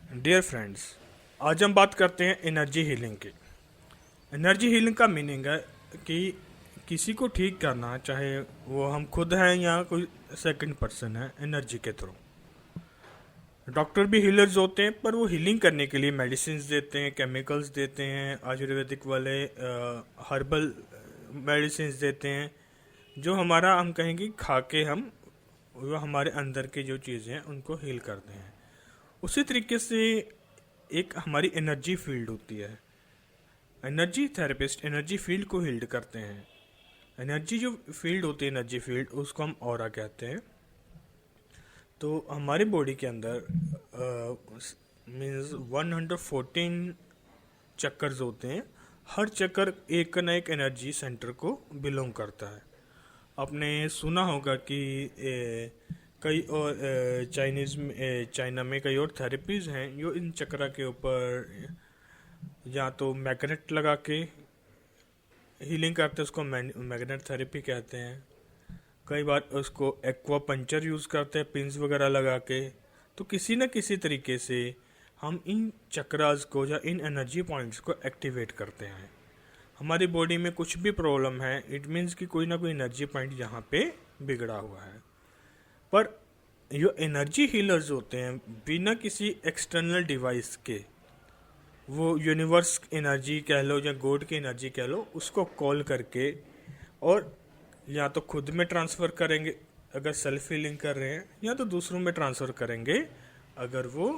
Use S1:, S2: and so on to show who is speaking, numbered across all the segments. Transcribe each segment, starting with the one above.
S1: Dear friends, आज हम बात करते हैं एनर्जी हीलिंग की। एनर्जी हीलिंग का मीनिंग है कि किसी को ठीक करना, चाहे वो हम खुद हैं या कोई सेकंड पर्सन है, एनर्जी के थ्रू। डॉक्टर भी हीलर्स होते हैं, पर वो हीलिंग करने के लिए मेडिसिन देते हैं, केमिकल्स देते हैं, आयुर्वेदिक वाले हर्बल मेडिसिन देते हैं, जो हमारा हम कहेंगे खा के हम वो हमारे अंदर की जो चीज़ें हैं उनको हील करते हैं। उसी तरीके से एक हमारी एनर्जी फील्ड होती है। एनर्जी थेरेपिस्ट एनर्जी फील्ड को हील्ड करते हैं। एनर्जी जो फील्ड होती है, एनर्जी फील्ड, उसको हम ऑरा कहते हैं। तो हमारे बॉडी के अंदर मीन्स 114 चक्कर्स होते हैं। हर चक्कर एक ना एक एनर्जी सेंटर को बिलोंग करता है। आपने सुना होगा कि कई और चाइना में कई और थेरेपीज हैं जो इन चक्रा के ऊपर या तो मैग्नेट लगा के हीलिंग करते हैं, उसको मैग्नेट थेरेपी कहते हैं। कई बार उसको एक्वा पंचर यूज़ करते हैं, पिंस वगैरह लगा के। तो किसी न किसी तरीके से हम इन चक्रास को या इन एनर्जी पॉइंट्स को एक्टिवेट करते हैं। हमारी बॉडी में कुछ भी प्रॉब्लम है, इट मीन्स कि कोई ना कोई एनर्जी पॉइंट यहाँ पे बिगड़ा हुआ है। पर जो एनर्जी हीलर्स होते हैं, बिना किसी एक्सटर्नल डिवाइस के, वो यूनिवर्स एनर्जी कह लो या गॉड की एनर्जी कह लो, उसको कॉल करके और या तो खुद में ट्रांसफ़र करेंगे अगर सेल्फ हीलिंग कर रहे हैं, या तो दूसरों में ट्रांसफ़र करेंगे अगर वो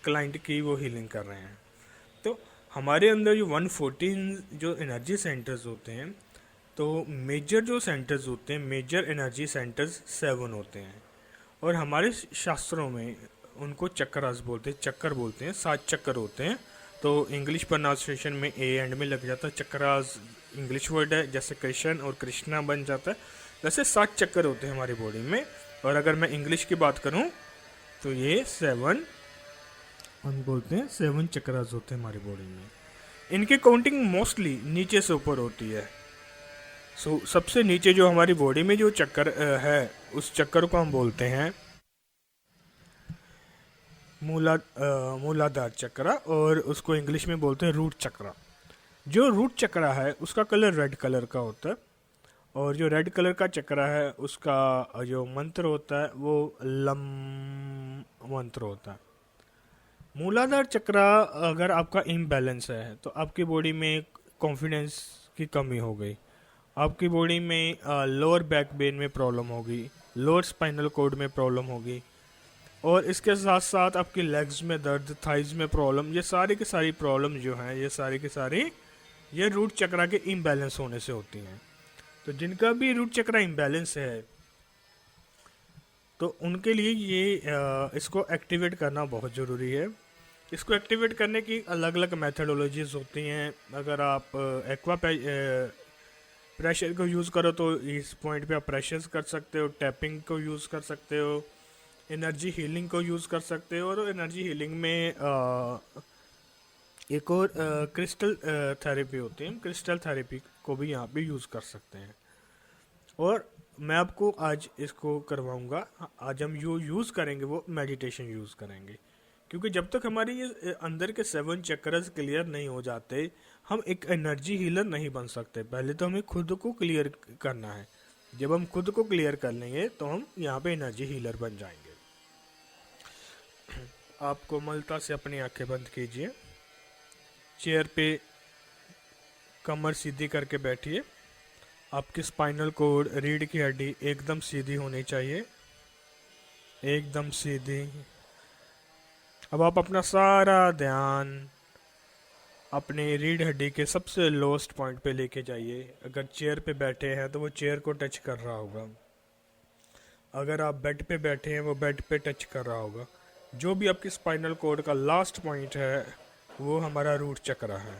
S1: क्लाइंट की वो हीलिंग कर रहे हैं। तो हमारे अंदर जो 114 जो एनर्जी सेंटर्स होते हैं, तो मेजर जो सेंटर्स होते हैं, मेजर एनर्जी सेंटर्स 7 होते हैं। और हमारे शास्त्रों में उनको चक्रास बोलते हैं, चक्कर बोलते हैं। 7 चक्कर होते हैं। तो इंग्लिश प्रोनाउंसिएशन में ए एंड में लग जाता है। चक्रास इंग्लिश वर्ड है, जैसे कृष्ण और कृष्णा बन जाता है। वैसे 7 चक्कर होते हैं हमारी बॉडी में। और अगर मैं इंग्लिश की बात करूं तो ये 7 हम बोलते हैं, 7 चक्रास होते हैं हमारी बॉडी में। इनकी काउंटिंग मोस्टली नीचे से ऊपर होती है। सबसे नीचे जो हमारी बॉडी में जो चक्कर है, उस चक्कर को हम बोलते हैं मूलाधार चक्रा, और उसको इंग्लिश में बोलते हैं रूट चक्रा। जो रूट चक्रा है उसका कलर रेड कलर का होता है, और जो रेड कलर का चक्रा है उसका जो मंत्र होता है वो लम मंत्र होता है। मूलाधार चक्रा अगर आपका इम्बैलेंस है तो आपकी बॉडी में कॉन्फिडेंस की कमी हो गई, आपकी बॉडी में लोअर बैक बेन में प्रॉब्लम होगी, लोअर स्पाइनल कॉर्ड में प्रॉब्लम होगी, और इसके साथ साथ आपकी लेग्स में दर्द, थाइज में प्रॉब्लम। ये सारी की सारी प्रॉब्लम जो हैं, ये सारी की सारी ये रूट चक्रा के इम्बैलेंस होने से होती हैं। तो जिनका भी रूट चक्रा इम्बैलेंस है, तो उनके लिए ये इसको एक्टिवेट करना बहुत ज़रूरी है। इसको एक्टिवेट करने की अलग अलग मेथडोलॉजीज होती हैं। अगर आप एक्वा प्रेशर को यूज़ करो तो इस पॉइंट पे आप प्रेशर्स कर सकते हो, टैपिंग को यूज़ कर सकते हो, एनर्जी हीलिंग को यूज़ कर सकते हो। और एनर्जी हीलिंग में एक और क्रिस्टल थेरेपी होती है, हम क्रिस्टल थेरेपी को भी यहाँ पे यूज़ कर सकते हैं। और मैं आपको आज इसको करवाऊँगा। आज हम यूज़ करेंगे वो मेडिटेशन यूज़ करेंगे, क्योंकि जब तक हमारी ये अंदर के 7 चक्रास क्लियर नहीं हो जाते, हम एक एनर्जी हीलर नहीं बन सकते। पहले तो हमें खुद को क्लियर करना है। जब हम खुद को क्लियर कर लेंगे तो हम यहाँ पे एनर्जी हीलर बन जाएंगे। आप कोमलता से अपनी आंखें बंद कीजिए, चेयर पे कमर सीधी करके बैठिए। आपकी स्पाइनल कॉर्ड, रीढ़ की हड्डी एकदम सीधी होनी चाहिए, एकदम सीधी। अब आप अपना सारा ध्यान अपने रीढ़ हड्डी के सबसे लोएस्ट पॉइंट पे लेके जाइए। अगर चेयर पे बैठे हैं तो वो चेयर को टच कर रहा होगा, अगर आप बेड पे बैठे हैं वो बेड पे टच कर रहा होगा। जो भी आपकी स्पाइनल कॉर्ड का लास्ट पॉइंट है वो हमारा रूट चक्रा है।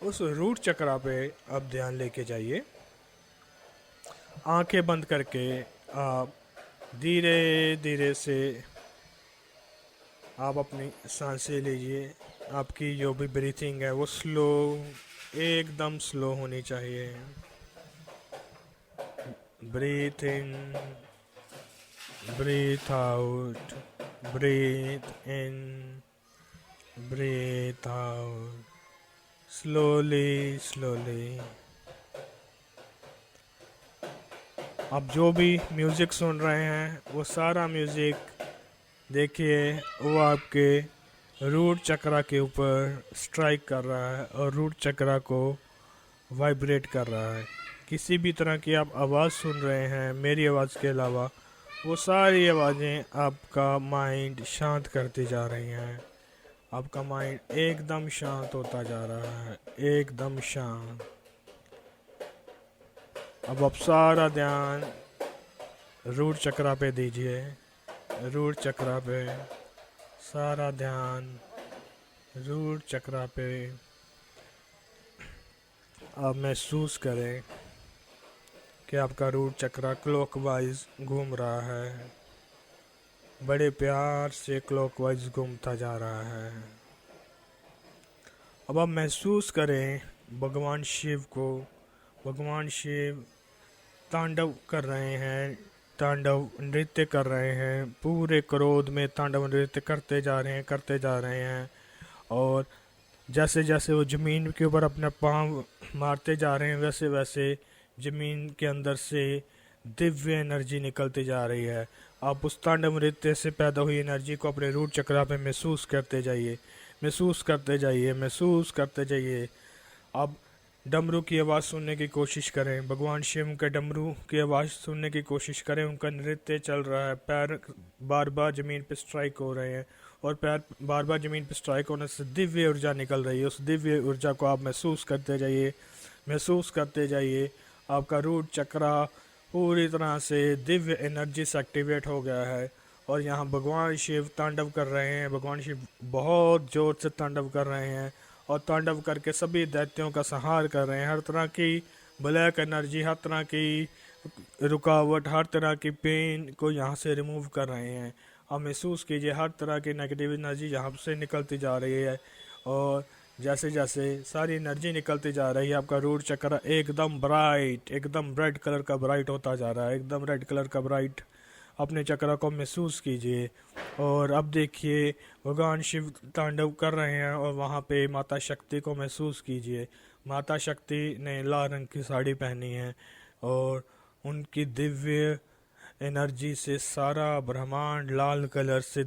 S1: उस रूट चक्रा पे आप ध्यान लेके जाइए। आंखें बंद करके आप धीरे धीरे से आप अपनी सांसें लीजिए। आपकी जो भी ब्रीथिंग है वो स्लो, एकदम स्लो होनी चाहिए। Breathe in, breathe out. Breathe in, breathe out. Slowly, slowly. आप जो भी म्यूज़िक सुन रहे हैं वो सारा म्यूज़िक देखिए वो आपके रूट चक्रा के ऊपर स्ट्राइक कर रहा है और रूट चक्रा को वाइब्रेट कर रहा है। किसी भी तरह की आप आवाज़ सुन रहे हैं मेरी आवाज़ के अलावा, वो सारी आवाज़ें आपका माइंड शांत करती जा रही हैं। आपका माइंड एकदम शांत होता जा रहा है, एकदम शांत। अब आप सारा ध्यान रूट चक्रा पे दीजिए, रूट चक्रा पे सारा ध्यान, रूट चक्रा पे। आप महसूस करें कि आपका रूट चक्रा क्लॉकवाइज घूम रहा है, बड़े प्यार से क्लॉकवाइज घूमता जा रहा है। अब आप महसूस करें भगवान शिव को। भगवान शिव तांडव कर रहे हैं, तांडव नृत्य कर रहे हैं, पूरे क्रोध में तांडव नृत्य करते जा रहे हैं, करते जा रहे हैं। और जैसे जैसे वो ज़मीन के ऊपर अपना पाँव मारते जा रहे हैं, वैसे वैसे ज़मीन के अंदर से दिव्य एनर्जी निकलती जा रही है। आप उस तांडव नृत्य से पैदा हुई एनर्जी को अपने रूट चक्रा पे महसूस करते जाइए, महसूस करते जाइए, महसूस करते जाइए। अब डमरू की आवाज़ सुनने की कोशिश करें, भगवान शिव के डमरू की आवाज़ सुनने की कोशिश करें। उनका नृत्य चल रहा है, पैर बार बार ज़मीन पे स्ट्राइक हो रहे हैं और पैर बार बार ज़मीन पे स्ट्राइक होने से दिव्य ऊर्जा निकल रही है। उस दिव्य ऊर्जा को आप महसूस करते जाइए, महसूस करते जाइए। आपका रूट चक्रा पूरी तरह से दिव्य एनर्जी से एक्टिवेट हो गया है और यहाँ भगवान शिव तांडव कर रहे हैं। भगवान शिव बहुत ज़ोर से तांडव कर रहे हैं और तांडव करके सभी दैत्यों का संहार कर रहे हैं। हर तरह की ब्लैक एनर्जी, हर तरह की रुकावट, हर तरह की पेन को यहाँ से रिमूव कर रहे हैं। आप महसूस कीजिए हर तरह की नेगेटिव एनर्जी यहाँ से निकलती जा रही है और जैसे जैसे सारी एनर्जी निकलती जा रही है आपका रूट चक्र एकदम ब्राइट, एकदम रेड कलर का ब्राइट होता जा रहा है, एकदम रेड कलर का ब्राइट। अपने चक्र को महसूस कीजिए और अब देखिए भगवान शिव तांडव कर रहे हैं और वहाँ पे माता शक्ति को महसूस कीजिए। माता शक्ति ने लाल रंग की साड़ी पहनी है और उनकी दिव्य एनर्जी से सारा ब्रह्मांड लाल कलर से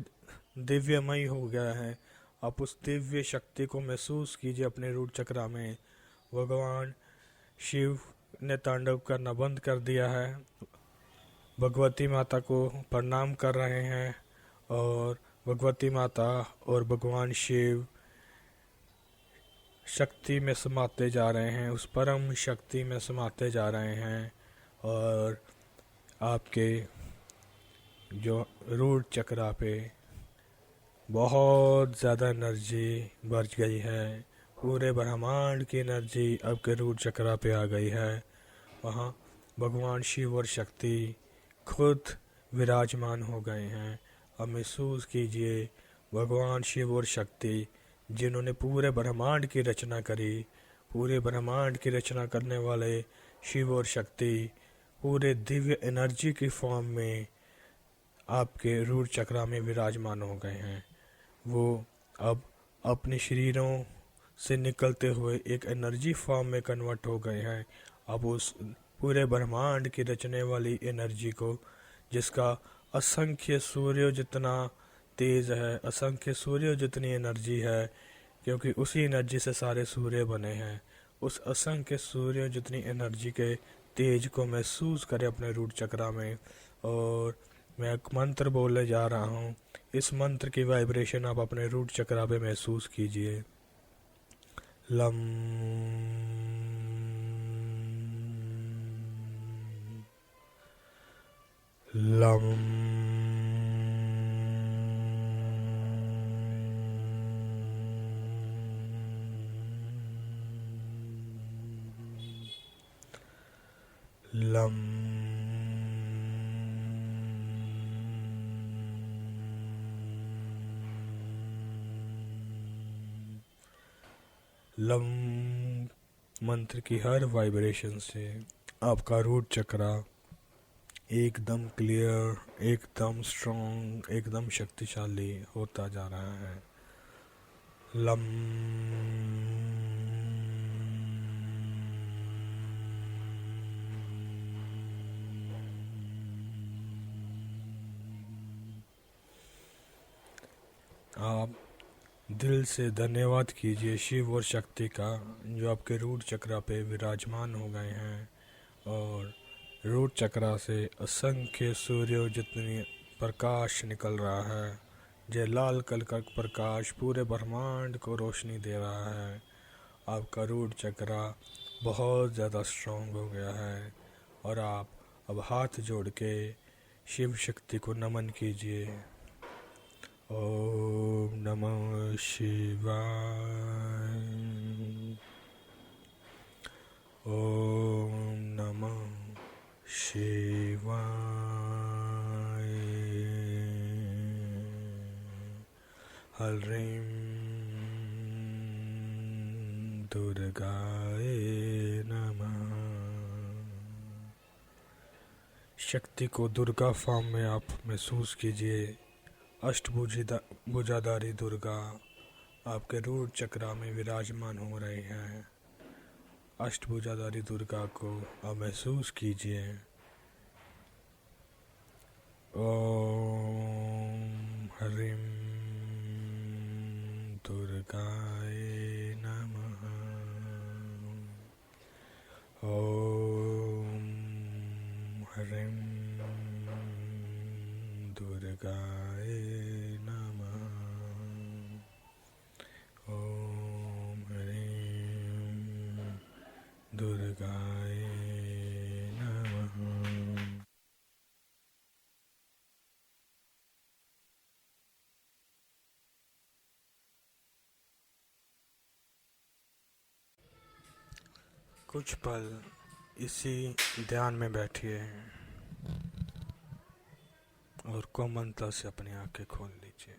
S1: दिव्यमय हो गया है। आप उस दिव्य शक्ति को महसूस कीजिए अपने रूट चक्रा में। भगवान शिव ने तांडव करना बंद कर दिया है, भगवती माता को प्रणाम कर रहे हैं और भगवती माता और भगवान शिव शक्ति में समाते जा रहे हैं, उस परम शक्ति में समाते जा रहे हैं और आपके जो रूट चक्रा पे बहुत ज़्यादा एनर्जी बढ़ गई है। पूरे ब्रह्मांड की एनर्जी आपके रूट चक्रा पे आ गई है। वहाँ भगवान शिव और शक्ति खुद विराजमान हो गए हैं। अब महसूस कीजिए भगवान शिव और शक्ति जिन्होंने पूरे ब्रह्मांड की रचना करी, पूरे ब्रह्मांड की रचना करने वाले शिव और शक्ति पूरे दिव्य एनर्जी की फॉर्म में आपके रूट चक्रा में विराजमान हो गए हैं। वो अब अपने शरीरों से निकलते हुए एक एनर्जी फॉर्म में कन्वर्ट हो गए हैं। अब उस पूरे ब्रह्मांड की रचने वाली एनर्जी को, जिसका असंख्य सूर्यों जितना तेज है, असंख्य सूर्यों जितनी एनर्जी है, क्योंकि उसी एनर्जी से सारे सूर्य बने हैं, उस असंख्य सूर्यों जितनी एनर्जी के तेज को महसूस करें अपने रूट चक्रा में। और मैं एक मंत्र बोलने जा रहा हूँ, इस मंत्र की वाइब्रेशन आप अपने रूट चक्रा पे महसूस कीजिए। लम लम लम लम मंत्र की हर वाइब्रेशन से आपका रूट चक्रा एकदम क्लियर, एकदम स्ट्रॉन्ग, एकदम शक्तिशाली होता जा रहा है। लम। आप दिल से धन्यवाद कीजिए शिव और शक्ति का, जो आपके रूट चक्रा पे विराजमान हो गए हैं, और रूट चक्रा से असंख्य सूर्यों जितनी प्रकाश निकल रहा है। जो लाल कल का प्रकाश पूरे ब्रह्मांड को रोशनी दे रहा है। आपका रूट चक्रा बहुत ज़्यादा स्ट्रॉन्ग हो गया है, और आप अब हाथ जोड़ के शिव शक्ति को नमन कीजिए। ओम नमः शिवाय। ओम नमः शिवाय। ह्रीं दुर्गाय नमः। शक्ति को दुर्गा फॉर्म में आप महसूस कीजिए। अष्टभुजाधारी दुर्गा आपके रूट चक्रा में विराजमान हो रही हैं। अष्टभुजाधारी दुर्गा को आप महसूस कीजिए। ओम ह्रीं दुर्गाय नमः। ओम ह्रीं दुर्गाय नमः। ओम ह्रीं दुर्गाय नमः। कुछ पल इसी ध्यान में बैठिए और कोमलता से अपनी आंखें खोल लीजिए।